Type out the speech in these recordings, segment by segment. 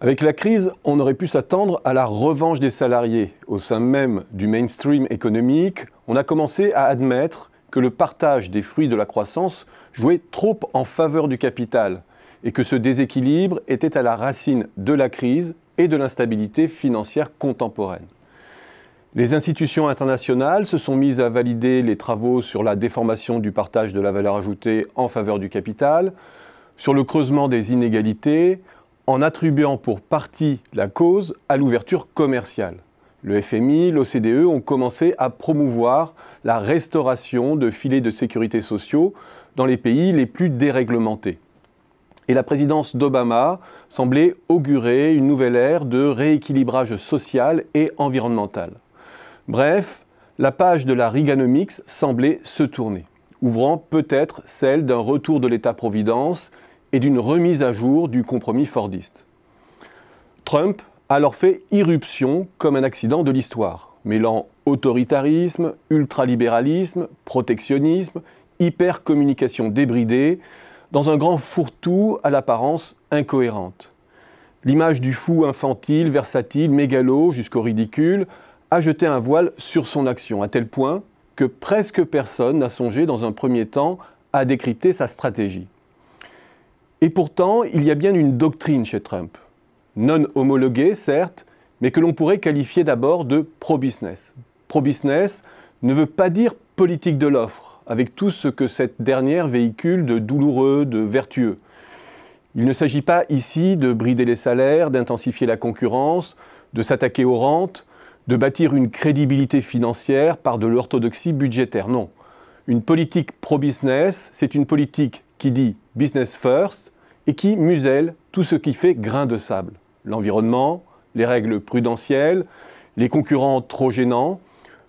Avec la crise, on aurait pu s'attendre à la revanche des salariés. Au sein même du mainstream économique, on a commencé à admettre que le partage des fruits de la croissance jouait trop en faveur du capital et que ce déséquilibre était à la racine de la crise et de l'instabilité financière contemporaine. Les institutions internationales se sont mises à valider les travaux sur la déformation du partage de la valeur ajoutée en faveur du capital, sur le creusement des inégalités, en attribuant pour partie la cause à l'ouverture commerciale. Le FMI, l'OCDE ont commencé à promouvoir la restauration de filets de sécurité sociaux dans les pays les plus déréglementés. Et la présidence d'Obama semblait augurer une nouvelle ère de rééquilibrage social et environnemental. Bref, la page de la Reaganomics semblait se tourner, ouvrant peut-être celle d'un retour de l'État-providence et d'une remise à jour du compromis fordiste. Trump a alors fait irruption comme un accident de l'histoire, mêlant autoritarisme, ultralibéralisme, protectionnisme, hypercommunication débridée, dans un grand fourre-tout à l'apparence incohérente. L'image du fou infantile, versatile, mégalo jusqu'au ridicule a jeté un voile sur son action, à tel point que presque personne n'a songé dans un premier temps à décrypter sa stratégie. Et pourtant, il y a bien une doctrine chez Trump, non homologuée certes, mais que l'on pourrait qualifier d'abord de pro-business. Pro-business ne veut pas dire politique de l'offre, avec tout ce que cette dernière véhicule de douloureux, de vertueux. Il ne s'agit pas ici de brider les salaires, d'intensifier la concurrence, de s'attaquer aux rentes, de bâtir une crédibilité financière par de l'orthodoxie budgétaire. Non. Une politique pro-business, c'est une politique qui dit « business first » et qui muselle tout ce qui fait grain de sable. L'environnement, les règles prudentielles, les concurrents trop gênants,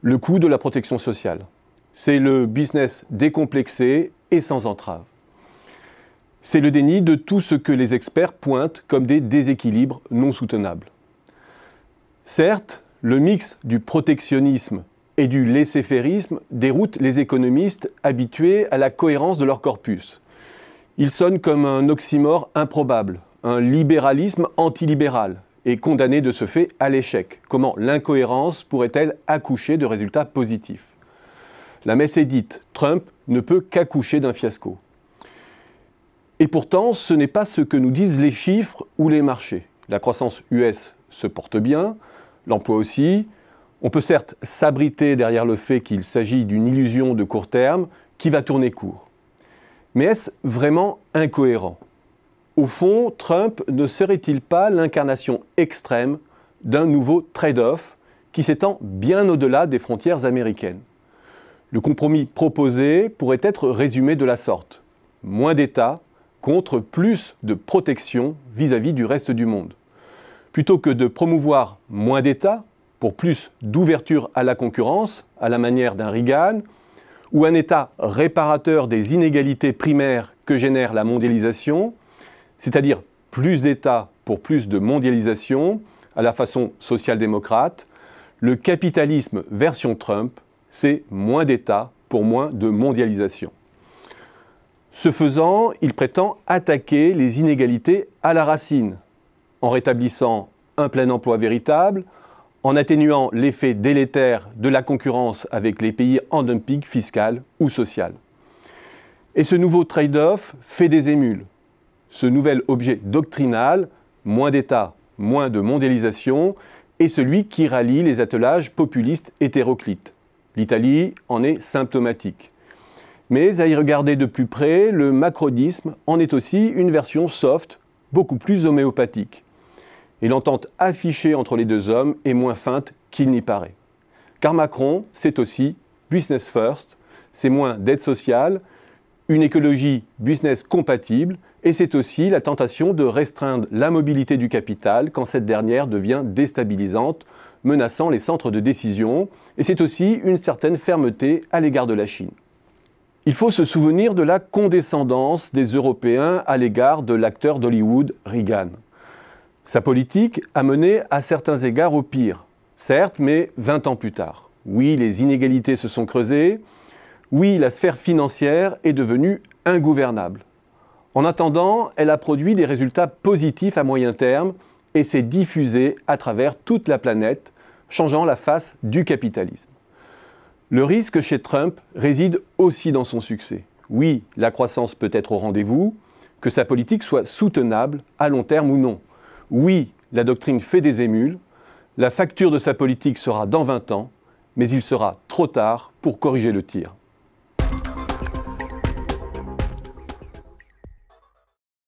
le coût de la protection sociale. C'est le business décomplexé et sans entrave. C'est le déni de tout ce que les experts pointent comme des déséquilibres non soutenables. Certes, le mix du protectionnisme et du laisser-fairisme déroute les économistes habitués à la cohérence de leur corpus. Il sonne comme un oxymore improbable, un libéralisme antilibéral, et condamné de ce fait à l'échec. Comment l'incohérence pourrait-elle accoucher de résultats positifs? La messe est dite, Trump ne peut qu'accoucher d'un fiasco. Et pourtant, ce n'est pas ce que nous disent les chiffres ou les marchés. La croissance US se porte bien, l'emploi aussi. On peut certes s'abriter derrière le fait qu'il s'agit d'une illusion de court terme qui va tourner court. Mais est-ce vraiment incohérent? Au fond, Trump ne serait-il pas l'incarnation extrême d'un nouveau trade-off qui s'étend bien au-delà des frontières américaines? Le compromis proposé pourrait être résumé de la sorte. Moins d'État contre plus de protection vis-à-vis du reste du monde. Plutôt que de promouvoir moins d'État pour plus d'ouverture à la concurrence, à la manière d'un Reagan, ou un État réparateur des inégalités primaires que génère la mondialisation, c'est-à-dire plus d'État pour plus de mondialisation, à la façon social-démocrate, le capitalisme version Trump, c'est moins d'État pour moins de mondialisation. Ce faisant, il prétend attaquer les inégalités à la racine, en rétablissant un plein emploi véritable, en atténuant l'effet délétère de la concurrence avec les pays en dumping fiscal ou social. Et ce nouveau trade-off fait des émules. Ce nouvel objet doctrinal, moins d'État, moins de mondialisation, est celui qui rallie les attelages populistes hétéroclites. L'Italie en est symptomatique. Mais à y regarder de plus près, le macronisme en est aussi une version soft, beaucoup plus homéopathique. Et l'entente affichée entre les deux hommes est moins feinte qu'il n'y paraît. Car Macron, c'est aussi business first, c'est moins d'aide sociale, une écologie business compatible, et c'est aussi la tentation de restreindre la mobilité du capital quand cette dernière devient déstabilisante, menaçant les centres de décision, et c'est aussi une certaine fermeté à l'égard de la Chine. Il faut se souvenir de la condescendance des Européens à l'égard de l'acteur d'Hollywood, Reagan. Sa politique a mené à certains égards au pire, certes, mais 20 ans plus tard. Oui, les inégalités se sont creusées. Oui, la sphère financière est devenue ingouvernable. En attendant, elle a produit des résultats positifs à moyen terme et s'est diffusée à travers toute la planète, changeant la face du capitalisme. Le risque chez Trump réside aussi dans son succès. Oui, la croissance peut être au rendez-vous, que sa politique soit soutenable à long terme ou non. Oui, la doctrine fait des émules, la facture de sa politique sera dans 20 ans, mais il sera trop tard pour corriger le tir.